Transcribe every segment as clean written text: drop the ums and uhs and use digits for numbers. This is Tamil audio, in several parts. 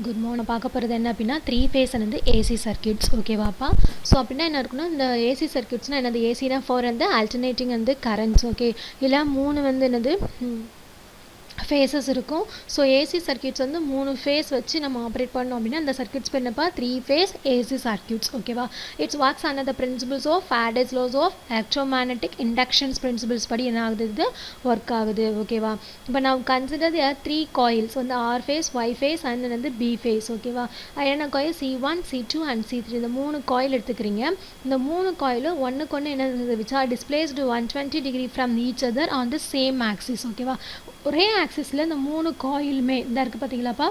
குட் மார்னிங் பார்க்க போகிறது என்ன அப்படின்னா 3 ஃபேஸ் வந்து ஏசி சர்க்யூட்ஸ் ஓகேவாப்பா. ஸோ அப்படின்னா என்ன இருக்குன்னா இந்த ஏசி சர்க்யூட்ஸ்னால் என்னது ஏசினா ஃபார் வந்து ஆல்டர்னேட்டிங் வந்து கரண்ட்ஸ் ஓகே. இல்லை 3 வந்து என்னது ஃபேஸஸ் இருக்கும். ஸோ ஏசி சர்க்யூட்ஸ் வந்து 3 ஃபேஸ் வச்சு நம்ம ஆப்ரேட் பண்ணோம் அப்படின்னா அந்த சர்க்யூட்ஸ் பேர் என்னப்பா 3 ஃபேஸ் ஏசி சர்க்யூட்ஸ் ஓகேவா. It's works under the principles of Faraday's laws of electromagnetic inductions principles படி என்ன ஆகுது இது ஒர்க் ஆகுது ஓகேவா. இப்போ நான் கன்சிடர் 3 காயில்ஸ் வந்து R phase Y phase and வந்து பி ஃபேஸ் ஓகேவா. என்ன coil C1 C2 and C3 இந்த 3 காயில் எடுத்துக்கிறீங்க. இந்த 3 காயிலும் ஒன்றுக்கு ஒன்று என்ன which are displaced 120 degree from each other on the same axis ஓகேவா. ஒரே ஆக்சிஸில் இந்த 3 காயிலுமே இந்த இருக்குது பார்த்தீங்களாப்பா.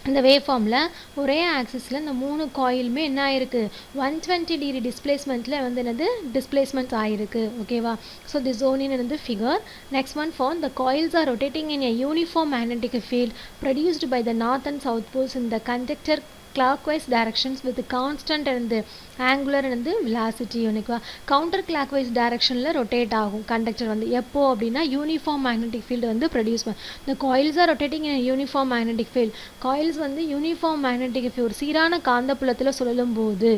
இந்த வேவ் ஃபார்மில் ஒரே ஆக்சிஸில் இந்த 3 காயிலுமே என்ன ஆயிருக்கு 120 டிகிரி டிஸ்பிளேஸ்மெண்ட்டில் வந்து என்னது டிஸ்பிளேஸ்மெண்ட் ஆகிருக்கு ஓகேவா. ஸோ திஸ் ஓனின் வந்து figure. Next one for the coils are rotating in a uniform magnetic field produced by the north and south poles in the conductor clockwise directions with constant and angular and velocity ஓகேவா. கவுண்டர் கிளாக்வைஸ் டைரக்ஷனில் ரொட்டேட் ஆகும் கண்டக்டர் வந்து எப்போ அப்படின்னா யூனிஃபார்ம் மேக்னெட்டிக் ஃபீல்டு வந்து ப்ரொடியூஸ் பண்ணும். இந்த coils are rotating in uniform magnetic field. Coils வந்து யூனிஃபார்ம் மேக்னெட்டிக் ஃபீல்ட் ஒரு சீரான காந்தப்புலத்தில் சுழலும் போது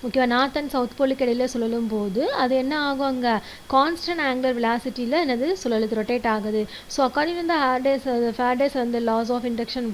ஓகேவா நார்த் அண்ட் சவுத் போலுக்கு இடையில சுழலும் போது அது என்ன ஆகும் அங்கே கான்ஸ்டன்ட் ஆங்குலர் வெலாசிட்டியில் என்னது சுழலுது ரொட்டேட் ஆகுது. ஸோ அக்கார்டிங் டு ஃபேரடேஸ் வந்து laws of induction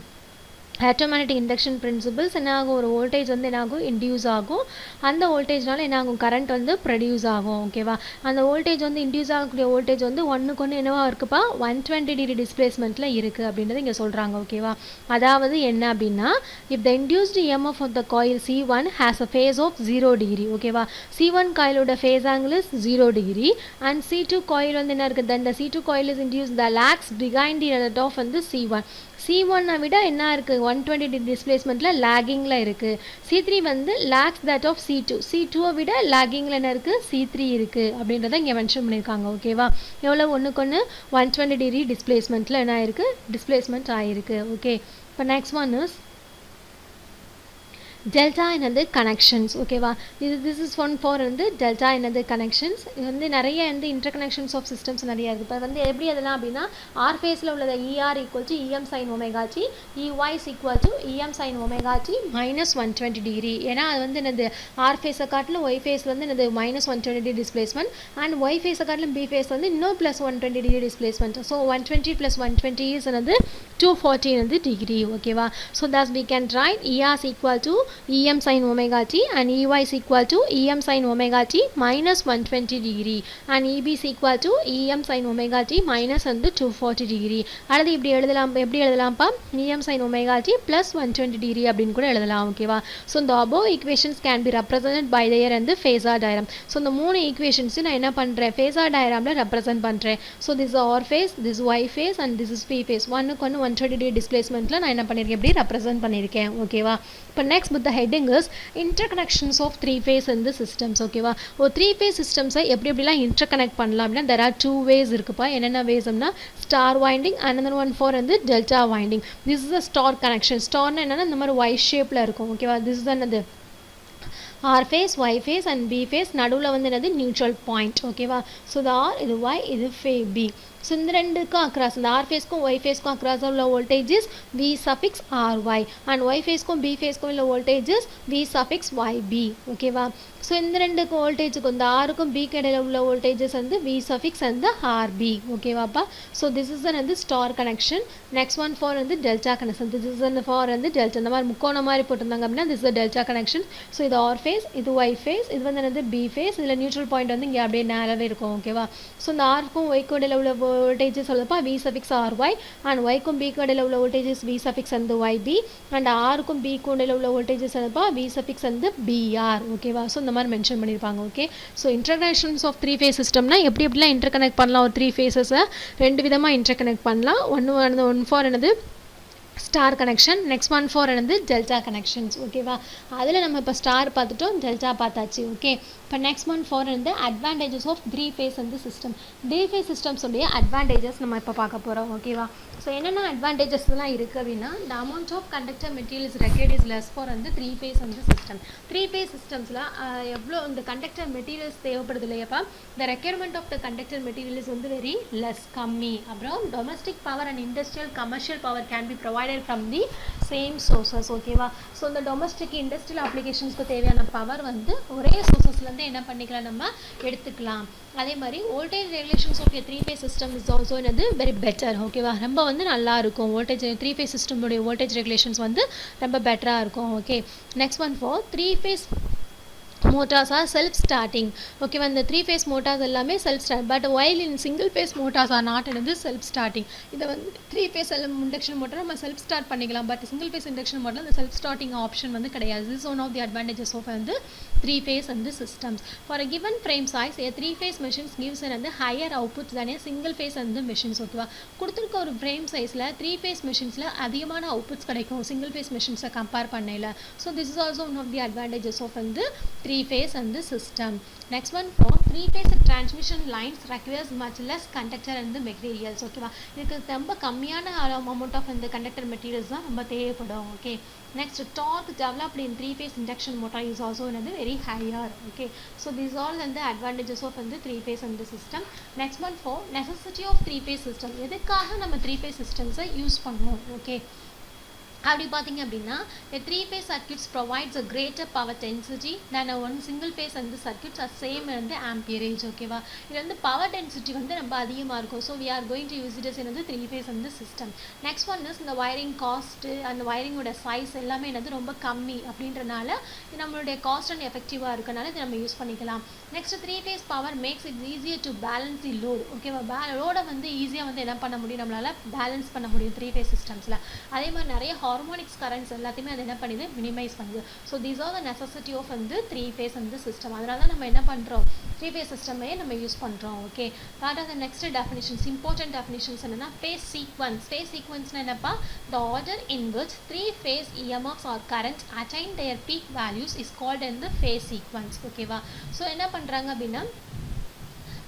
electromagnetic induction principles என்ன ஆகும் ஒரு வோல்டேஜ் வந்து என்ன ஆகும் இன்டியூஸ் ஆகும். அந்த வோல்டேஜ்னால என்ன ஆகும் கரண்ட் வந்து ப்ரொடியூஸ் ஆகும் ஓகேவா. அந்த வோல்டேஜ் வந்து இன்டியூஸ் ஆகக்கூடிய வோல்டேஜ் வந்து ஒன்றுக்கு ஒன்று என்னவா இருக்குப்பா 120 டிகிரி டிஸ்பிளேஸ்மெண்ட்டில் இருக்குது அப்படின்றது இங்கே சொல்கிறாங்க ஓகேவா. அதாவது என்ன அப்படின்னா if the induced EMF of the coil C1 has a phase of 0 degree ஓகேவா. C1 காயிலோட phase angle is 0 degree and C2 coil வந்து என்ன இருக்குது the C2 coil is induced the lags behind the that of வந்து C1. C1 விட என்ன இருக்குது 120 டிகிரி டிஸ்பிளேஸ்மெண்ட்டில் லேகிங்கில் இருக்குது. C3 வந்து லேக்ஸ் தட் ஆஃப் C2 விட லேகிங்கில் என்ன இருக்குது C3 இருக்குது அப்படின்றத இங்கே மென்ஷன் பண்ணியிருக்காங்க ஓகேவா. எவ்வளோ ஒன்றுக்கு ஒன்று 120 டிகிரி டிஸ்பிளேஸ்மெண்ட்டில் என்ன ஆயிருக்கு டிஸ்பிளேஸ்மெண்ட் ஆகிருக்கு ஓகே. இப்போ நெக்ஸ்ட் ஒன் இஸ் டெல்டா என்னது கனெக்ஷன்ஸ் ஓகேவா. திஸ் இஸ் ஒன் ஃபார் வந்து டெல்டா என்னது கனெக்ஷன்ஸ். இது வந்து நிறைய வந்து இன்டர் கனெக்ஷன்ஸ் ஆஃப் சிஸ்டம்ஸ் நிறைய இருக்குது. இப்போ வந்து எப்படி எதெல்லாம் அப்படின்னா ஆர் ஃபேஸில் உள்ளது ER equal to EM sin omega t, EY is equal to EM sin omega t minus 120 degree. ஏன்னா அது வந்து என்னது ஆர் ஃபேஸை காட்டிலும் ஒய் ஃபேஸ் வந்து என்னது minus 120 degree displacement and Y ஃபேஸை காட்டிலும் பி ஃபேஸ் வந்து இன்னும் plus 120 degree displacement. So 120 plus 120 is என்னது 240 வந்து டிகிரி ஓகேவா. So thus we can write ER is equal to EM sin omega t and EY is equal to EM sin omega t minus 120 degree and EB is equal to EM sin omega t minus வந்து 240 degree. அடுத்து இப்படி எழுதலாம்ப்பா EM sin omega t plus 120 degree அப்படின்னு கூட எழுதலாம் ஓகேவா. ஸோ இந்த above equations can be represented by their and the phasor diagram. So இந்த 3 equations நான் என்ன பண்ணுறேன் phasor diagramல represent பண்ணுறேன். So this is R phase, this is Y phase and this is P phase. ஒன்றுக்கு ஒன்று 120 degree displacementல நான் என்ன பண்ணியிருக்கேன் எப்படி represent பண்ணியிருக்கேன் ஓகேவா. இப்போ next with the heading is interconnections of 3 phase in the systems ஓகேவா. ஒரு 3 phase systems எப்படிலாம் interconnect பண்ணலாம் அப்படின்னா there are 2 ways இருக்குப்பா. என்னென்ன ways அப்படின்னா star winding another one for வந்து delta winding. this is a star connection. ஸ்டார்னா என்னன்னா இந்த மாதிரி y ஷேப்பில் இருக்கும் ஓகேவா. this is என்னது R phase, Y phase and B phase நடுவில் வந்து என்னது நியூட்ரல் பாயிண்ட் ஓகேவா. ஸோ இது R இது Y இது B. ஸோ இந்த ரெண்டுக்கும் அக்ராஸ் இந்த ஆர் ஃபேஸ்க்கும் ஒய் ஃபேஸ்க்கும் அக்ராஸ் உள்ள voltages V suffix RY and Y ஃபேஸ்க்கும் பி ஃபேஸ்க்கும் உள்ள வோல்டேஜஸ் V சஃபிக்ஸ் YB ஓகேவா. ஸோ இந்த ரெண்டுக்கு வோல்டேஜுக்கும் இந்த ஆருக்கும் பிக்கு இடையில உள்ள வோல்டேஜஸ் வந்து V சஃபிக்ஸ் அந்த RB ஓகேவாப்பா. ஸோ திஸ் இஸ் வந்து star connection. Next one for வந்து delta connection. This is for வந்து டெல்டா இந்த மாதிரி முக்கோணம் மாதிரி போட்டிருந்தாங்க அப்படின்னா this is delta connection. So இது ஆர் ஃபேஸ் இது ஒய் ஃபேஸ் இது வந்து என்னது பி ஃபேஸ். இதில் நியூட்ரல் பாயிண்ட் வந்து இங்கே அப்படியே நேராகவே இருக்கும் ஓகேவா. ஸோ இந்த ஆருக்கும் ஒய்க்கு இடையில உள்ள வோல்டேஜஸ் சொல்லப்பா V சஃபிக்ஸ் RY அண்ட் ஒய்க்கும் பிக்கு இடையில உள்ள வோல்டேஜஸ் V சஃபிக்ஸ் வந்து YB அண்ட் ஆருக்கும் பிக்கு இடையில உள்ள வோல்டேஜஸ் சொல்லப்பா V சஃபிக்ஸ் வந்து BR ஓகேவா. ஸோ இந்த மாதிரி மென்ஷன் பண்ணியிருப்பாங்க ஓகே. ஸோ இன்டர்கனெக்ஷன்ஸ் ஆஃப் 3 phase சிஸ்டம்னா எப்படிலாம் இன்டர்கனெக்ட் பண்ணலாம். ஒரு 3 phases ரெண்டு விதமாக இன்டர்கனெக்ட் பண்ணலாம். ஒன் ஃபார் என்னது star connection next one for என்னது டெல்டா கனெக்ஷன்ஸ் ஓகேவா. அதில் நம்ம இப்போ ஸ்டார் பார்த்துட்டோம் டெல்டா பார்த்தாச்சு ஓகே. இப்போ நெக்ஸ்ட் ஒன் ஃபார் வந்து அட்வான்டேஜஸ் ஆஃப் 3 phase வந்து சிஸ்டம். 3 phase சிஸ்டம்ஸ் உடைய அட்வான்டேஜஸ் நம்ம இப்போ பார்க்க போகிறோம் ஓகேவா. ஸோ என்னென்ன அட்வான்டேஜஸ்லாம் இருக்குது அப்படின்னா the amount of conductor material is required is less for வந்து த்ரீ ஃபேஸ் வந்து சிஸ்டம். த்ரீ ஃபேஸ் சிஸ்டம்ஸில் எவ்வளோ இந்த கண்டக்டர் மெட்டீரியல்ஸ் தேவைப்படுது இல்லையாப்பா, the requirement of the conductor material is வந்து வெரி லெஸ், கம்மி. அப்புறம் domestic power and industrial commercial power can be provided from the same sources. ஓகேவா? ஸோ இந்த டொமஸ்டிக் இண்டஸ்ட்ரியல் அப்ளிகேஷன்ஸ்க்கு தேவையான பவர் வந்து ஒரே சோர்சஸ்லேருந்து என்ன பண்ணிக்கலாம், நம்ம எடுத்துக்கலாம். அதே மாதிரி voltage regulations of three phase system is also என்னது வெரி பெட்டர். ஓகேவா? ரொம்ப வந்து நல்லா இருக்கும். வோல்டேஜ் த்ரீ ஃபேஸ் சிஸ்டமுடைய வோல்டேஜ் ரெகுலேஷன்ஸ் வந்து ரொம்ப பெட்டராக இருக்கும். Okay, next one for three phase motors are self-starting. Okay, when the three phase motors எல்லாமே self-start, but while in single phase motors are not என்னது self-starting. இதை வந்து த்ரீ ஃபேஸ் இண்டக்ஷன் மோட்டர் நம்ம செல்ஃப் ஸ்டார்ட் பண்ணிக்கலாம், but single phase induction motor அந்த செல்ஃப் ஸ்டார்டிங் ஆப்ஷன் வந்து கிடையாது. This one of the advantages of வந்து த்ரீ ஃபேஸ் வந்து systems. For a given frame size a three phase machines gives வந்து ஹையர் அவுட்புட் தானே சிங்கிள் ஃபேஸ் வந்து மிஷின்ஸ். ஓகேவா? கொடுத்துருக்க ஒரு ஃப்ரேம் சைஸில் த்ரீ ஃபேஸ் மிஷின்ஸில் அதிகமான அவுட்புட்ஸ் கிடைக்கும் சிங்கிள் ஃபேஸ் மிஷின்ஸை கம்பேர் பண்ணல. So this is also one of the advantages of வந்து three phase and the system. Next one for three phase transmission lines requires much less conductor and the materials. ஓகேவா? இதுக்கு ரொம்ப கம்மியான amount of இந்த conductor materials தான் ரொம்ப தேவைப்படும். Okay, next torque developed in three phase induction motor is also another very higher. Okay, so these all and the advantages of the three phase and the system. Next one for necessity of three phase system. எதுக்காக நம்ம three phase systems யூஸ் பண்ணுவோம்? ஓகே, அப்படி பார்த்தீங்க அப்படின்னா த்ரீ ஃபேஸ் சர்க்யூட்ஸ் ப்ரொவைட்ஸ் அ greater power density than one single phase வந்து சர்க்யூட்ஸ் ஆர் சேம் வந்து ஆம்பியரேஜ். ஓகேவா? இது வந்து பவர் டென்சிட்டி வந்து ரொம்ப அதிகமாக இருக்கும். So we are going to use it is வந்து த்ரீ ஃபேஸ் வந்து சிஸ்டம். நெக்ஸ்ட் ஒன் இஸ் இந்த வயரிங் காஸ்ட்டு அந்த வயரிங்கோட சைஸ் எல்லாமே என்னது ரொம்ப கம்மி அப்படின்றனால நம்மளுடைய காஸ்ட் அண்ட் எஃபெக்டிவாக இருக்கனால இதை நம்ம யூஸ் பண்ணிக்கலாம். Next three phase power makes it easier to balance the load. ஓகேவா? லோடை வந்து ஈஸியாக வந்து என்ன பண்ண முடியும், நம்மளால் பேலன்ஸ் பண்ண முடியும் த்ரீ ஃபேஸ் சிஸ்டம்ஸில். அதே மாதிரி நிறைய ஹார்மோனிக்ஸ் கரண்ட்ஸ் எல்லாத்தையுமே அது என்ன பண்ணுது, மினிமைஸ் பண்ணுது. So these are the necessity of வந்து த்ரீ ஃபேஸ் வந்து சிஸ்டம். அதனால தான் நம்ம என்ன பண்ணுறோம், த்ரீ ஃபேஸ் சிஸ்டமே நம்ம யூஸ் பண்ணுறோம். Okay, that are the next definitions. Important definitions என்னன்னா phase sequence. phase sequenceனா என்னப்பா, the order in which three phase EMFs or currents attain their peak values is called in the phase sequence. ஓகேவா? ஸோ என்ன பண்ணுறாங்க அப்படின்னா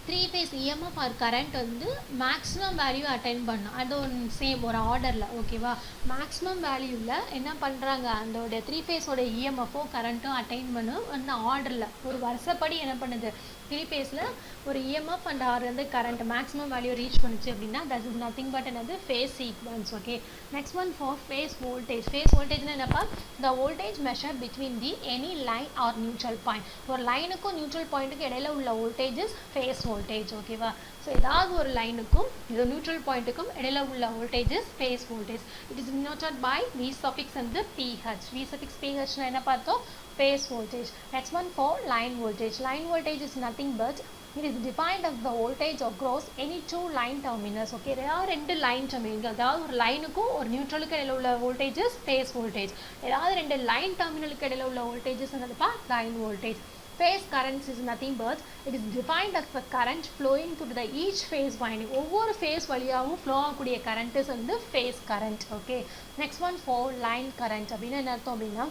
three phase EMF or current வந்து மேக்ஸிமம் வேல்யூ அட்டைன் பண்ணும். அது ஒரு சேம் ஒரு ஆர்டரில். ஓகேவா? மேக்ஸிமம் வேல்யூவில் என்ன பண்ணுறாங்க, அதோடைய த்ரீ ஃபேஸோட இஎம்எஃபோ கரண்ட்டும் அட்டைன் பண்ணும் அந்த ஆர்டரில். ஒரு வருஷப்படி என்ன பண்ணுது, த்ரீ ஃபேஸில் ஒரு இஎம்எஃப் அண்ட் ஆர் வந்து கரண்ட் மேக்ஸிமம் வேல்யூ ரீச் பண்ணுச்சு அப்படின்னா தட் இஸ் நத்திங் பட் என்னது phase sequence. Okay, next one for phase voltage. Phase வோல்டேஜ்னா என்னப்பா, the voltage measure between the any line or neutral point. ஒரு லைனுக்கும் நியூட்ரல் பாயிண்ட்டுக்கு இடையில உள்ள வோல்டேஜஸ் ஃபேஸ் வோல்டேஜ். ஓகேவா? ஸோ ஏதாவது ஒரு லைனுக்கும் இது நியூட்ரல் பாயிண்ட்டுக்கும் இடையில உள்ள voltages phase voltage. It is denoted by V suffix and the PH. V suffix PH னா என்ன பார்த்தோம், phase voltage. Next one for line voltage. Line voltage is nothing but it is defined as the voltage across any two line terminals. Okay, ஏதாவது ரெண்டு லைன் டெர்மினல், அதாவது ஒரு லைனுக்கும் ஒரு நியூட்ரலுக்கு இடையில உள்ள வோல்டேஜஸ் ஃபேஸ் வோல்டேஜ். ஏதாவது ரெண்டு லைன் டெர்மினலுக்கு இடையில உள்ள வோல்டேஜஸ் என்னதுப்பா, line voltage. Phase currents is nothing but it is defined as the current flowing through the each phase winding. ஒவ்வொரு phase வழியாகவும் flow ஆகக்கூடிய current is வந்து phase current. Okay, next one for line current. அப்படின்னா என்ன அர்த்தம் அப்படின்னா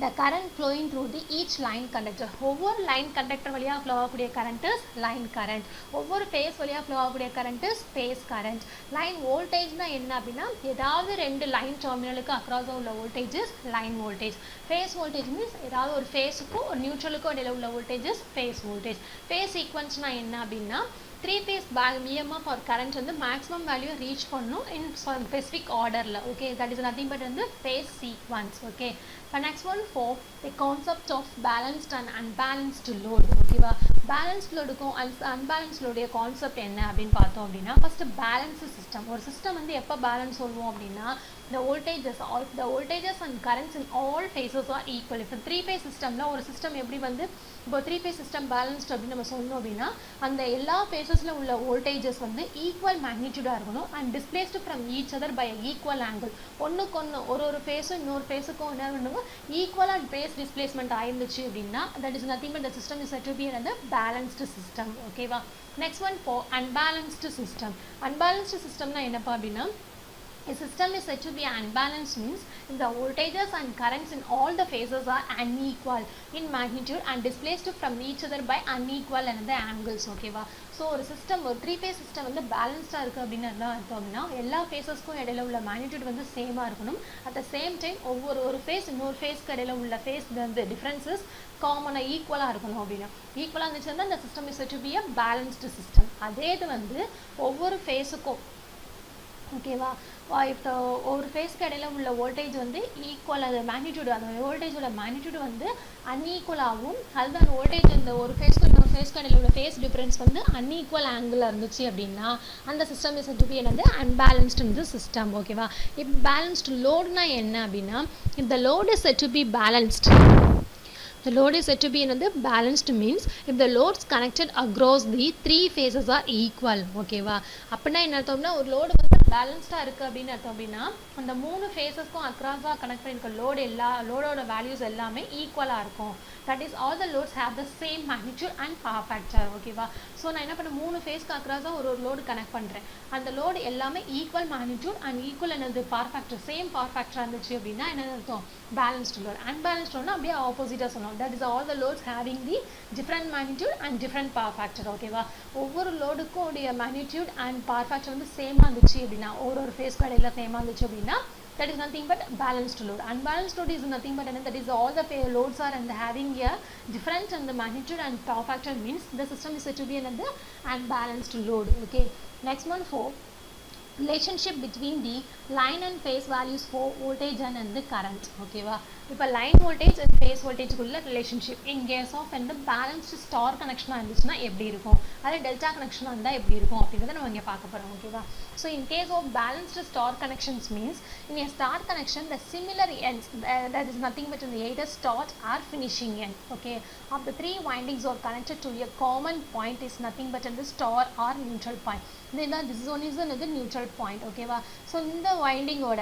the current flowing through the each line conductor. ஒவ்வொரு லைன் கண்டக்டர் வழியாக ஃப்ளோ ஆகக்கூடிய கரண்ட் இஸ் லைன் கரண்ட். ஒவ்வொரு ஃபேஸ் வழியாக ஃப்ளோ ஆகக்கூடிய current is phase current. Line வோல்டேஜ்னா என்ன அப்படின்னா ஏதாவது ரெண்டு லைன் டெர்மினலுக்கு அக்ராஸாக உள்ள voltages line voltage. Phase voltage means ஏதாவது ஒரு ஃபேஸுக்கும் ஒரு நியூட்ரலுக்கும் இடையில உள்ள வோல்டேஜஸ் ஃபேஸ் வோல்டேஜ். ஃபேஸ் சீக்வன்ஸ்னா என்ன அப்படின்னா three phase EMF or current வந்து மேக்ஸிமம் வேல்யூ ரீச் பண்ணணும் இன் ஸ்பெசிஃபிக் ஆர்டரில். Okay, that is nothing but வந்து ஃபேஸ் சீக்வன்ஸ். ஓகே, இப்போ next one for the concept of balanced and unbalanced load. ஓகேவா? பேலன்ஸ்ட் லோடுக்கும் அன்பேலன்ஸ்ட் லோடைய கான்செப்ட் என்ன அப்படின்னு பார்த்தோம் அப்படின்னா ஃபஸ்ட்டு பேலன்ஸ் சிஸ்டம். ஒரு சிஸ்டம் வந்து எப்போ பேலன்ஸ் சொல்லுவோம் அப்படின்னா the voltages and currents in all phases are equal. இப்போ த்ரீ ஃபேஸ் சிஸ்டமில் ஒரு சிஸ்டம் எப்படி வந்து இப்போ த்ரீ ஃபேஸ் சிஸ்டம் பேலன்ஸ்ட் அப்படின்னு நம்ம சொன்னோம் அப்படின்னா அந்த எல்லா ஃபேஸஸில் உள்ள வோல்டேஜஸ் வந்து ஈக்குவல் மேக்னிடியூடாக இருக்கணும் and displaced from each other by equal angle. ஒன்றுக்கு ஒன்று ஒரு ஃபேஸும் இன்னொரு ஃபேஸுக்கும் என்ன பண்ணுவோம், ஈக்குவலாக ஃபேஸ் டிஸ்பிளேஸ்மெண்ட் ஆயிருந்துச்சு அப்படின்னா that is nothing but the system is set to be அந்த பேலன்ஸ்டு சிஸ்டம். ஓகேவா? Next one for unbalanced system. Unbalanced சிஸ்டம்னா என்னப்பா அப்படின்னா A system is said to be unbalanced means if the voltages and currents in all the phases are unequal in magnitude and displaced from each other by unequal another angles. ஓகேவா? ஸோ ஒரு சிஸ்டம் ஒரு 3 phase சிஸ்டம் வந்து பேலன்ஸ்டாக இருக்குது அப்படின்னு என்ன அர்த்தம் அப்படின்னா எல்லா ஃபேஸஸ்க்கும் இடையில உள்ள மேக்னிடியூட் வந்து சேமாக இருக்கணும். அட் த சேம் டைம் ஒரு ஃபேஸ் இன்னொரு ஃபேஸ்க்கு இடையில உள்ள ஃபேஸ் வந்து டிஃப்ரென்சஸ் காமனாக ஈக்குவலாக இருக்கணும் அப்படின்னா ஈக்குவலாக இருந்துச்சுன்னா அந்த system is set to be a balanced system. அதே இது வந்து ஒவ்வொரு ஃபேஸுக்கும் ஓகேவா இப்போ ஒரு ஃபேஸ்க்கு இடையில உள்ள வோல்டேஜ் வந்து ஈக்குவல் அது மேக்னிடியூடு அந்த வோல்டேஜோட மேக்னிடியூடு வந்து அன்ஈக்குவலாகவும் அதுதான் அந்த வோல்டேஜ் இந்த ஒரு ஃபேஸ்க்கு இன்னொரு ஃபேஸ்க்கு இடையில உள்ள ஃபேஸ் டிஃப்ரென்ஸ் வந்து அன்ஈக்குவல் ஆங்கிள் இருந்துச்சு அப்படின்னா அந்த system is set to be என்னது அன்பேலன்ஸ்டு இந்த சிஸ்டம். ஓகேவா? இப்போ பேலன்ஸ்டு லோடுனா என்ன அப்படின்னா இந்த load is set to be balanced. The load is said to be another balanced means if the loads connected across the 3 phases are equal. ஓகேவா? அப்படின்னா என்ன அர்த்தம்னா ஒரு லோடு வந்து பேலன்ஸ்டாக இருக்குது அப்படின்னு அர்த்தம் அப்படின்னா அந்த 3 ஃபேஸஸ்க்கும் அக்ராஸாக கனெக்ட் பண்ணியிருக்க லோடு லோடோட வேல்யூஸ் எல்லாமே ஈக்குவலாக இருக்கும். That is all the loads have the same magnitude and power factor. ஓகேவா? ஸோ நான் என்ன பண்ண 3 ஃபேஸ்க்கு அக்ராஸாக ஒரு லோடு கனெக்ட் பண்ணுறேன். அந்த லோடு எல்லாமே ஈக்குவல் மேக்னிடியூட் அண்ட் ஈக்குவல் என்னது பவர் ஃபேக்டர் சேம் பவர் ஃபேக்டராக இருந்துச்சு அப்படின்னா என்ன அர்த்தம் பேலன்ஸ்டு லோடு. அன்பேலன்ஸ்டு லோடுனா அப்படியே ஆப்போசிட்டாக சொன்னோம். That is all the loads having the different magnitude and different power factor. ஓகேவா? ஒவ்வொரு லோடுக்கும் உடைய magnitude and power factor வந்து சேமாக இருந்துச்சு அப்படின்னா ஒரு ஃபேஸ்க்கு இடையில சேமாக இருந்துச்சு அப்படின்னா that is nothing but balanced load. Unbalanced load is nothing but that is all the loads are and having a difference in the magnitude and power factor means the system is said to be another unbalanced load. Okay, next one for relationship between the line and phase values for voltage and the current. ஓகேவா? இப்போ லைன் வோல்டேஜ் அண்ட் ஃபேஸ் வோல்டேஜுக்குள்ள ரிலேஷன்ஷிப் இன் கேஸ் ஆஃப் வந்து பேலன்ஸ்டு ஸ்டார் கனெக்ஷனாக இருந்துச்சுன்னா எப்படி இருக்கும், அதே டெல்டா கனெக்ஷனாக இருந்தால் எப்படி இருக்கும் அப்படின்றத நம்ம இங்கே பார்க்க போகிறோம். ஓகேவா? So in case of balanced star connections means in a star connection the similar ends that is nothing but in the either start or finishing end. Okay, of the 3 windings are connected to a common point is nothing but in the star or neutral point. This one is another neutral point. ஓகேவா? ஸோ இந்த வைண்டிங்கோட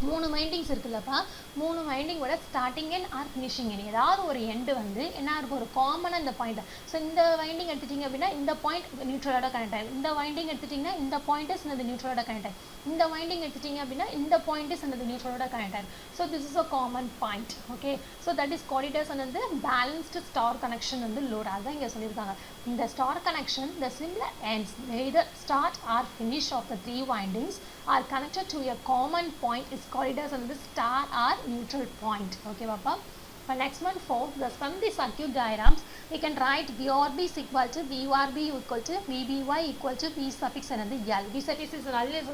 3 வைண்டிங்ஸ் இருக்குல்லப்பா 3 வைண்டிங்கோட starting end or finishing end ஏதாவது ஒரு எண்டு வந்து என்ன இருக்கும் ஒரு காமனாக இந்த பாயிண்ட். ஸோ இந்த வைண்டிங் எடுத்துட்டிங்க அப்படின்னா இந்த பாயிண்ட் நியூட்ரலோட கனெக்ட் ஆகும். இந்த வைண்டிங் எடுத்துட்டிங்கன்னா இந்த பாயிண்ட் இஸ் இந்த நியூட்ரலோட கனெக்ட் ஆகும். இந்த வைண்டிங் எடுத்துட்டிங்க அப்படின்னா இந்த பாயிண்ட் இஸ் இந்த நியூட்ரலோட கனெக்ட் ஆகும். So this is a common point. Okay, so that is called as வந்து பேலன்ஸ்டு ஸ்டார் கனெக்ஷன் வந்து லோட். அதுதான் இங்கே சொல்லியிருக்காங்க. இந்த star connection the similar ends either start or finish of the 3 windings are connected to a common point is called as the star or neutral point. Okay papa. For next one for from the circuit diagrams we can write VRB is equal to VRB equal to VBY equal to V suffix and L. V suffix is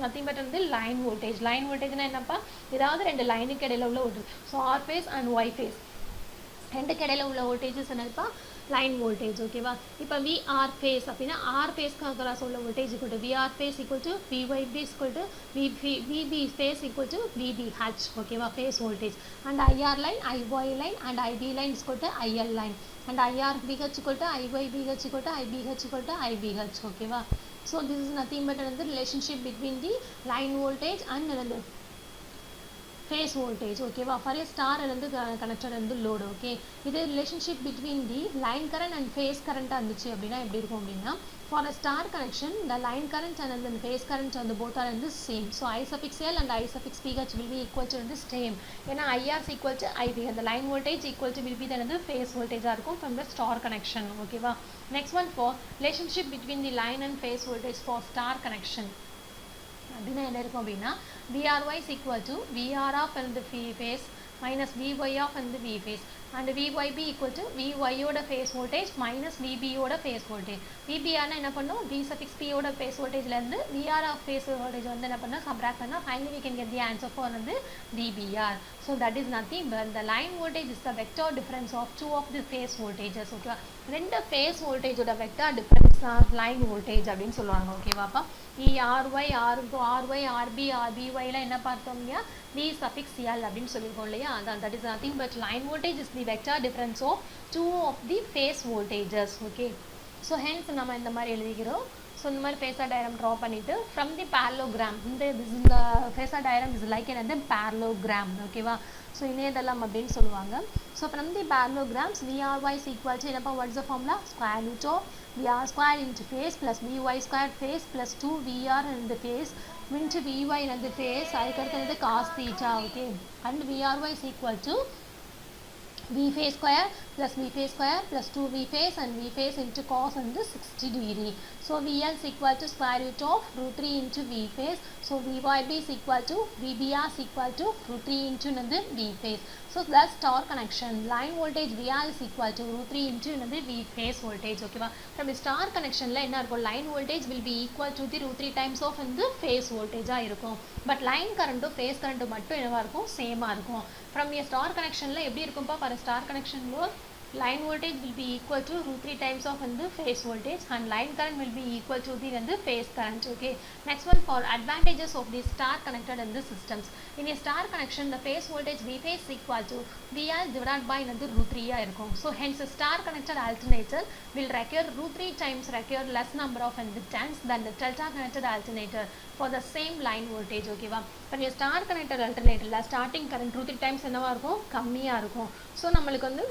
nothing but the line voltage. Line voltage na enna ஏதாவது ரெண்டு லைனுக்கு இடையில உள்ள voltage. So R phase and Y phase ரெண்டுக்கு இடையில உள்ள வோல்டேஜஸ் என்னப்பா லைன் வோல்டேஜ். ஓகேவா? இப்போ விஆர் ஃபேஸ் அப்படின்னா ஆர் ஃபேஸ்க்கு அக்ராஸ் உள்ள voltage equal to VR phase equal to VYB equal to VB phase equal to VPH. ஓகேவா? Phase voltage and IR line IY line and IB line equal to IL line and IRBH equal to IYBH equal to IBH equal to IBH. ஓகேவா? So this is nothing but another relationship between the line voltage and another phase voltage. ஓகேவா? for a star வந்து connected வந்து load. ஓகே, இது relationship between the line current and phase current இருந்துச்சு அப்படின்னா எப்படி இருக்கும் அப்படின்னா for a star connection the line current and the phase current and both are in the same. So I suffix L and I suffix PH will be equal to the same. ஏன்னா IR is equal to IB and the line voltage equal to will be the phase voltage இருக்கும் from the star connection. ஓகேவா? Next one for relationship between the line and phase voltage for star connection. அப்படின்னா என்ன இருக்கும் அப்படின்னா VRY is equal to VR of and the phase minus VY of and the V phase and VYB equal to VY ஓட phase voltage minus VB ஓட phase voltage. VBR னா என்ன பண்ணும் V suffix P ஓட phase voltage ல இருந்து VR of phase voltage வந்து என்ன பண்ணா subtract பண்ணா finally we can get the answer for வந்து VBR. So that is nothing but the line voltage is the vector difference of two of the phase voltages. ஓகேவா? ரெண்டு phase voltage ஓட vector difference தான் line voltage அப்படின்னு சொல்லுவாங்க. ஓகேவாப்பா? RY RB RBY ல என்ன பார்த்தோம் இல்லையா V suffix L அப்படின்னு சொல்லியிருக்கோம் இல்லையா அதான் that is nothing but line voltage is the vector difference of two of the phase voltages. Okay, so hence நம்ம இந்த மாதிரி எழுதிக்கிறோம். ஸோ இந்த மாதிரி ஃபேஸர் டயக்ராம் ட்ரா பண்ணிவிட்டு ஃப்ரம் தி parallelogram இந்த ஃபேஸர் டயக்ராம் இஸ் லைக் என்னது parallelogram ஓகேவா. ஸோ இணையதளம் அப்படின்னு சொல்லுவாங்க. So from the parallelograms VRY is equal to என்னப்பா what is the formula square root of VR square into face plus VY square face plus 2VR in the face into VY in the face அதுக்கடுத்து வந்து cos theta okay and VRY is equal to V face square plus V face square plus 2 V face and V face into cos and 60 degree. So VL is equal to square root of root 3 into V face. So VYB is equal to VBR is equal to root 3 into another V face. So that's star connection. Line voltage VR is equal to root 3 into another V face voltage. Okay va. From the star connection la enna irukum line voltage will be equal to the root 3 times of in the phase voltage ah irukum. But line current to phase current mattum enna irukum same ah irukum. From a star connection la eppadi irukum pa for a star connection lo line voltage will be equal to root 3 times of in the phase voltage and line current will be equal to the phase current. Okay. Next one for advantages of the star connected in the systems. In a star connection the phase voltage V phase is equal to VL divided by another root 3 ah irukum. So hence a star connected alternator will require root 3 times require less number of inductance than the delta connected alternator for the same line voltage. Okay va. For a star connected alternator la starting current root 3 times என்னவா இருக்கும் கம்மியா இருக்கும். ஸோ நம்மளுக்கு வந்து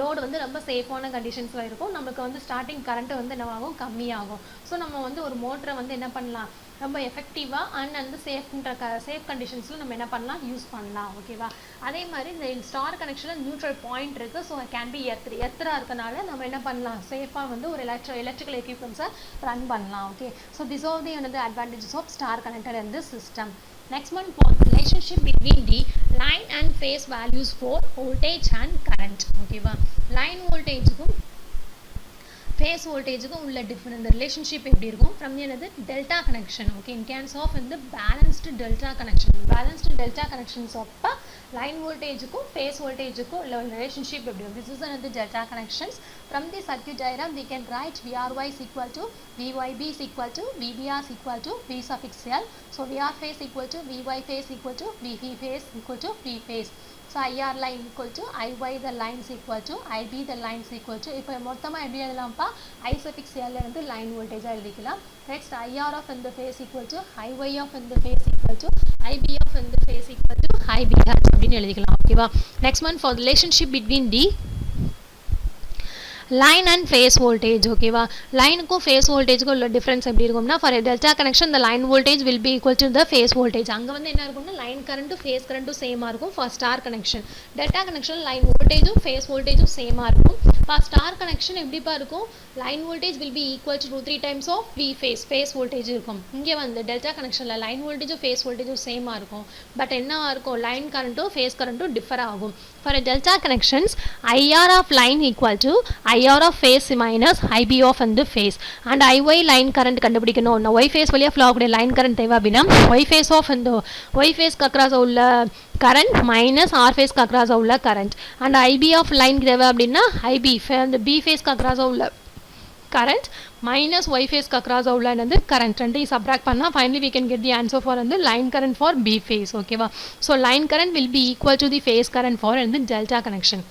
லோடு வந்து ரொம்ப சேஃபான கண்டிஷன்ஸில் இருக்கும். நமக்கு வந்து ஸ்டார்டிங் கரண்ட்டு வந்து என்னவாகும் கம்மியாகும். ஸோ நம்ம வந்து ஒரு மோட்டரை வந்து என்ன பண்ணலாம் ரொம்ப எஃபெக்டிவாக அண்ட் வந்து சேஃப் கண்டிஷன்ஸில் நம்ம என்ன பண்ணலாம் யூஸ் பண்ணலாம் ஓகேவா. அதே மாதிரி இந்த ஸ்டார் கனெக்ஷனில் நியூட்ரல் பாயிண்ட் இருக்குது. ஸோ கேன் பி எர்த்ராக இருக்கனால நம்ம என்ன பண்ணலாம் சேஃபாக வந்து ஒரு எலக்ட்ரிக்கல் எக்யூப்மெண்ட்ஸை ரன் பண்ணலாம். Okay. So this are the another advantages of star connected in this system. Next one for relationship between the line and phase values for voltage and current. Okay va. Line voltage க்கும் phase voltage க்கும் உள்ள different relationship எப்படி இருக்கும் from the delta connection. Okay. In case of in the balanced delta connections of line voltage க்கும் phase voltage க்கும் உள்ள relationship எப்படி இருக்கும். This is another delta connections. From the circuit diagram we can write VRY is equal to VYB is equal to VBR is equal to V suffix L. So VR phase equal to VY phase equal to VB phase equal to V phase. So IR line equal to IY the line is equal to IB the line is equal to இப்போ மொத்தமாக எப்படி எழுதலாம்ப்பா I suffix L இருந்து line voltage எழுதிக்கலாம். Next IR of in the phase equal to IY of in the phase equal to IB of in the phase equal to IBH அப்படின்னு எழுதிக்கலாம் ஓகேவா. Next one for relationship between the line and phase voltage. ஓகேவா. லைனுக்கும் phase voltageக்கும் உள்ள டிஃப்ரென்ஸ் எப்படி இருக்கும்னா for delta connection the line voltage will be equal to the phase voltage. அங்கே வந்து என்ன இருக்கும்னா லைன் கரண்ட்டும் ஃபேஸ் கரண்ட்டும் சேமாக இருக்கும் for star connection. Delta connection line வோல்டேஜும் ஃபேஸ் வோல்டேஜும் சேமாக இருக்கும். ஃபார் ஸ்டார் கனெக்ஷன் எப்படிப்பா இருக்கும் line voltage will be equal to root 3 times of V phase voltage இருக்கும். இங்கே வந்து டெல்டா கனெக்ஷனில் லைன் வோல்டேஜும் ஃபேஸ் வோல்டேஜும் சேமாக இருக்கும். பட் என்னவா இருக்கும் லைன் கரண்ட்டும் ஃபேஸ் கரண்ட்டும் டிஃபர் ஆகும். For delta connections IR of line equal to IR of phase minus IB of the phase and IY line current கண்டுபிடிக்கணும். நான் Y phase வழியாக ஃப்ளோ ஆகக்கூடிய லைன் கரண்ட் தேவை அப்படின்னா Y phase of இந்த Y phase அக்ராஸ் உள்ள current minus R phase across உள்ள current and IB of line தேவை அப்படின்னா IB அந்த B phase அக்ராஸ் உள்ள current minus Y phase across உள்ள என்னது current ரெண்டு subtract பண்ணா finally we can get the answer for the line current for B phase. Okay va. So line current will be equal to the phase current for the delta connection.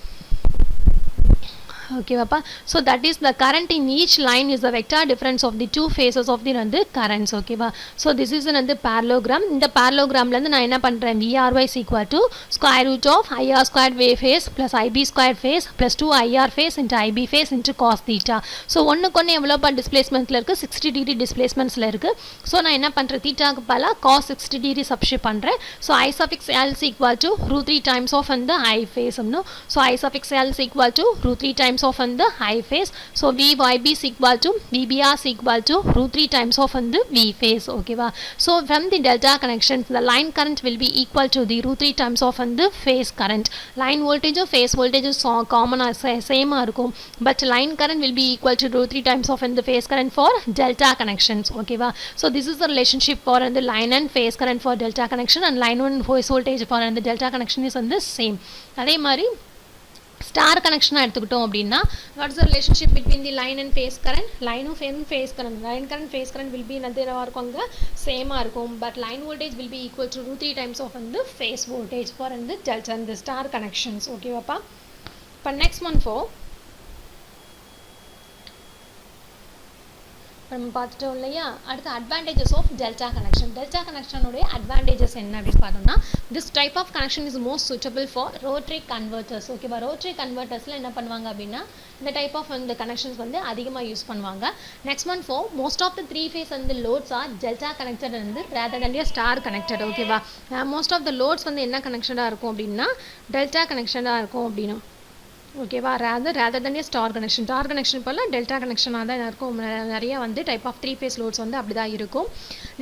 Okay papa. So that is the current in each line is the vector difference of the two phases of the currents. Okay va. So this is another parallelogram. In the parallelogram la நான் என்ன பண்றேன் VRY is equal to square root of IR squared wave phase plus IB squared phase plus 2 IR phase into IB phase into cos theta. So ஒண்ணுக்கு ஒண்ணு எவ்வளவு டிஸ்பிளேஸ்மென்ட்ல இருக்கு 60 டிகிரி டிஸ்பிளேஸ்மென்ட்ஸ்ல இருக்கு. So நான் என்ன பண்றேன் தீட்டாக்கு பதிலா cos 60 டிகிரி சப்ஸ்டிட்யூட் பண்றேன். So I suffix L is equal to root 3 times of the I phase. So I suffix L is equal to root 3 times of the I phase. So VYB is equal to VBR is equal to root 3 times of the V phase. Okay va. So from the delta connections the line current will be equal to the root 3 times of the phase current. Line voltage or phase voltage is common same இருக்கும். But line current will be equal to root 3 times of the phase current for delta connections. Okay va. So this is the relationship for the line and phase current for delta connection and line and phase voltage for the delta connection is on the same. அதே மாதிரி ஸ்டார் கனெக்ஷனாக எடுத்துக்கிட்டோம் அப்படின்னா what's the relationship between the line and phase current லைனும் phase current line current phase current will be என்னவாக இருக்கும் அங்கே சேமாக இருக்கும் but line voltage will be equal to root 3 times of வந்து ஃபேஸ் வோல்டேஜ் ஃபார் வந்து டெல்டா அந்த ஸ்டார் கனெக்ஷன்ஸ் ஓகேவாப்பா. இப்போ நெக்ஸ்ட் ஒன் ஃபோர் நம்ம பார்த்துட்டோம் இல்லையா. அடுத்து advantages of delta connection. Delta கனெக்ஷனுடைய அட்வான்டேஜஸ் என்ன அப்படின்னு பார்த்தோம்னா, this type of connection is most suitable for rotary converters. ஓகேவா, ரோட்டரி கன்வெர்ட்டர்ஸில் என்ன பண்ணுவாங்க அப்படின்னா இந்த டைப் ஆஃப் இந்த கனெக்ஷன்ஸ் வந்து அதிகமாக யூஸ் பண்ணுவாங்க. Next one for most of the three phase வந்து லோட்ஸ் ஆர் டெல்டா கனெக்டட் வந்து ரேதர் தன் ஸ்டார் கனெக்டட். ஓகேவா, மோஸ்ட் ஆஃப் த லோட்ஸ் வந்து என்ன கனெக்ஷனாக இருக்கும் அப்படின்னா டெல்டா கனெக்ஷனாக இருக்கும் அப்படின்னா. ஓகேவா, rather than star connection. Star connection போல் டெல்டா கனெக்ஷனாக தான் இருக்கும். நிறைய வந்து type of three phase loads வந்து அப்படி தான் இருக்கும்.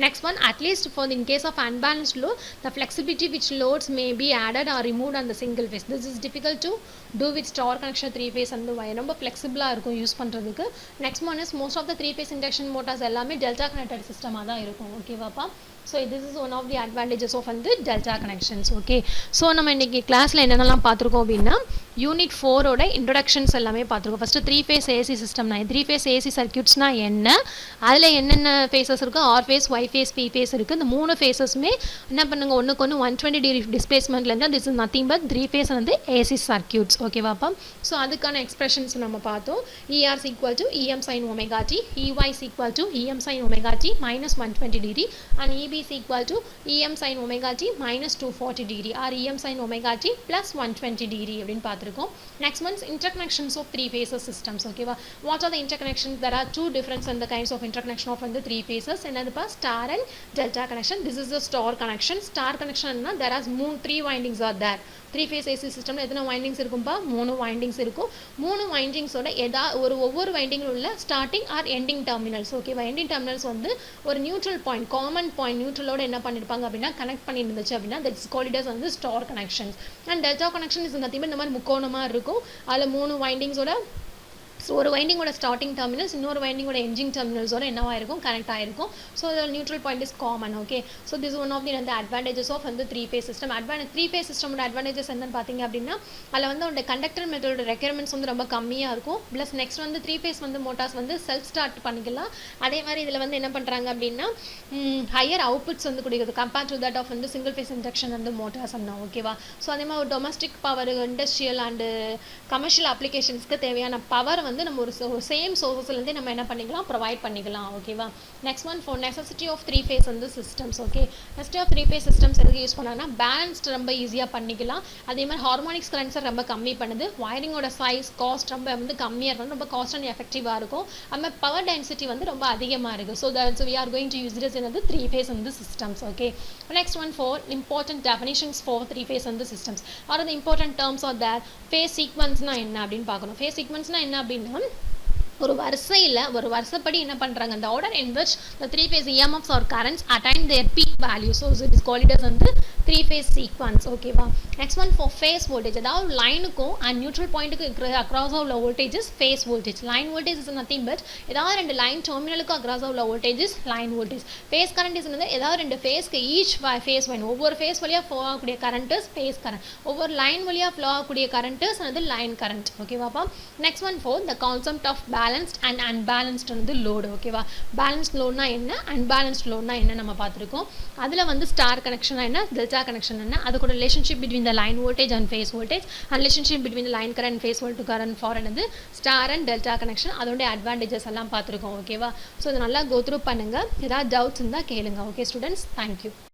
Next one, at least for in case of unbalanced load the flexibility which loads may be added or remove on the single phase. This is difficult to do with star connection three phase வந்து ரொம்ப ஃப்ளெக்சிபிளாக இருக்கும் யூஸ் பண்ணுறதுக்கு. Next one is most of the three phase induction motors எல்லாமே டெல்டா கனெக்டட் சிஸ்டமாக தான் இருக்கும். ஓகேவாப்பா, so this is one of the advantages of வந்து டெல்டா கனெக்ஷன்ஸ். ஓகே, ஸோ நம்ம இன்றைக்கி கிளாஸில் என்னென்னலாம் பார்த்துருக்கோம் அப்படின்னா யூனிட் 4ஓட இன்ட்ரொடக்ஷன்ஸ் எல்லாமே பார்த்துருக்கோம். ஃபஸ்ட்டு த்ரீ ஃபேஸ் ஏசி சிஸ்டம்னா த்ரீ ஃபேஸ் ஏசி சர்க்யூட்ஸ்னால் என்ன, அதில் என்னென்ன ஃபேஸஸ் இருக்குது, R phase, Y phase, B phase இருக்குது. இந்த மூணு ஃபேஸஸுமே என்ன பண்ணுங்க, ஒன்றுக்கு ஒன்று 120 டிகிரி டிஸ்பிளேஸ்மெண்ட்லேருந்து this is nothing but three phase வந்து ஏசி சர்க்யூட்ஸ். ஓகேவாப்பா, ஸோ அதுக்கான எக்ஸ்பிரஷன்ஸ் நம்ம பார்த்தோம். ER equal to EM sin omega t, EY equal to EM sin omega t minus 120 degree and EB is equal to EM sin omega t minus 240 degree or EM sin omega t plus 120 degree அப்படின்னு பார்த்துருக்கோம். Next one's interconnections of three phases systems. Okay, what are the interconnections? There are two different and the kinds of interconnection of the three phases. Another part star and delta connection. This is the star connection. Star connection na there are three windings are there. Three phase AC சிஸ்டமில் எத்தனை வைண்டிங்ஸ் இருக்கும்பா, 3 வைண்டிங்ஸ் இருக்கும். 3 வைண்டிங்ஸோட ஒவ்வொரு வைண்டிங்கில் உள்ள ஸ்டார்டிங் ஆர் எண்டிங் டெர்மினல்ஸ். ஓகேவா, எண்டிங் டெர்மினல்ஸ் வந்து ஒரு நியூட்ரல் பாயிண்ட், காமன் பாயிண்ட் நியூட்ரலோட என்ன பண்ணியிருப்பாங்க அப்படின்னா கனெக்ட் பண்ணியிருந்துச்சு அப்படின்னா தட்ஸ் கால்ட் அஸ் வந்து star connections. And delta connection is nothing but இந்த மாதிரி முக்கோணமாக இருக்கும். அதில் 3 வைண்டிங்ஸோட ஒரு வைண்டிங்கோட ஸ்டார்டிங் டெர்மினல்ஸ் இன்னொரு வைண்டிங்கோட எண்டிங் டெர்மினல்ஸோட என்னவா இருக்கும், கனெக்ட் ஆயிருக்கும். So neutral point is common. Okay, so this one of the அந்த அட்வான்டேஜஸ் ஆஃப் வந்து three phase system. Three phase சிஸ்டமோட அட்வான்டேஜஸ் என்னன்னு பார்த்தீங்க அப்படின்னா அதில் வந்து அந்த கண்டக்டர் மெத்தடோட ரெக்யர்மெண்ட்ஸ் வந்து ரொம்ப கம்மியாக இருக்கும். ப்ளஸ் நெக்ஸ்ட் வந்து த்ரீ ஃபேஸ் வந்து மோட்டார்ஸ் வந்து செல்ஃப் ஸ்டார்ட் பண்ணிக்கலாம். அதே மாதிரி இதில் வந்து என்ன பண்ணுறாங்க அப்படின்னா ஹையர் அவுட்புட்ஸ் வந்து கொடுக்குறது கம்பேர்ட் டு தட் ஆஃப் வந்து சிங்கிள் ஃபேஸ் இண்டக்ஷன் வந்து மோட்டார்ஸ் அண்ணா. ஓகேவா, ஸோ அதே மாதிரி ஒரு domestic power, industrial and commercial அப்ளிகேஷன்ஸ்க்கு தேவையான பவர் வந்து நம்ம ஒரு சேம் சோர்ஸஸ்லேருந்து நம்ம என்ன பண்ணிக்கலாம், ப்ரொவைட் பண்ணிக்கலாம். ஓகேவா, next one for necessity of three phase வந்து systems. Okay, necessity of three phase systems எதுக்கு யூஸ் பண்ணாங்கன்னா பேலன்ஸ்ட் ரொம்ப ஈஸியாக பண்ணிக்கலாம். அதே மாதிரி ஹார்மோனிக்ஸ் கரண்ட்ஸை ரொம்ப கம்மி பண்ணுது. வயரிங்கோட சைஸ், காஸ்ட் ரொம்ப வந்து கம்மியாக இருக்கும், ரொம்ப காஸ்ட் அண்ட் எஃபெக்டிவாக இருக்கும். அதுமாதிரி பவர் டென்சிட்டி வந்து ரொம்ப அதிகமாக இருக்குது. So that's we are going to use this in three phase வந்து systems. Okay, next one for important definitions for three phase வந்து systems are the important terms are there. Phase சீக்வன்ஸ்னால் என்ன அப்படின்னு பார்க்கணும். ஃபேஸ் சீக்வன்ஸ்னால் என்ன அப்படின்னா ஒரு வரிசையில் ஒரு வருஷப்படி என்ன பண்ணுறாங்க, அந்த order in which the three phase EMFs or currents attain their peak value. So it is called as வந்து த்ரீ ஃபேஸ் சீக்வன்ஸ். ஓகேவா, next one for phase voltage. அதாவது லைனுக்கும் அண்ட் நியூட்ரல் பாயிண்ட்டுக்கு அக்ராஸாக உள்ள voltages phase voltage. Line voltage is nothing but ஏதாவது ரெண்டு லைன் டெர்மினலுக்கு அக்ராஸாக உள்ள voltages line voltage. Phase current is வந்து ஏதாவது ரெண்டு ஃபேஸ்க்கு ஈச் ஃபேஸ் லைன், ஒவ்வொரு ஃபேஸ் வழியாக ஃப்ளோ ஆகக்கூடிய கரண்ட்ஸ் ஃபேஸ் கரண்ட், ஒவ்வொரு லைன் வழியாக ஃப்ளோ ஆகக்கூடிய கரண்ட்ஸ் அது லைன் கரண்ட். ஓகேவாப்பா, next one for the concept of balanced and unbalanced வந்து லோடு. ஓகேவா, பேலன்ஸ்ட் லோட்னா என்ன, அன்பேலன்ஸ்ட் லோட்னா என்ன நம்ம பார்த்துருக்கோம். அதில் வந்து ஸ்டார் கனெக்ஷன் என்ன, டெல்டா கனெக்ஷன் என்ன, அதுக்கூட relationship between the line voltage and phase voltage and relationship between the line current phase volt current for என்னது ஸ்டார் அண்ட் டெல்டா கனெக்ஷன், அதோடைய அட்வான்டேஜஸ் எல்லாம் பார்த்துருக்கோம். ஓகேவா, ஸோ இதை நல்லா கோ த்ரூ பண்ணுங்கள். ஏதாவது டவுட்ஸ் இருந்தால் கேளுங்க. Okay students, thank you.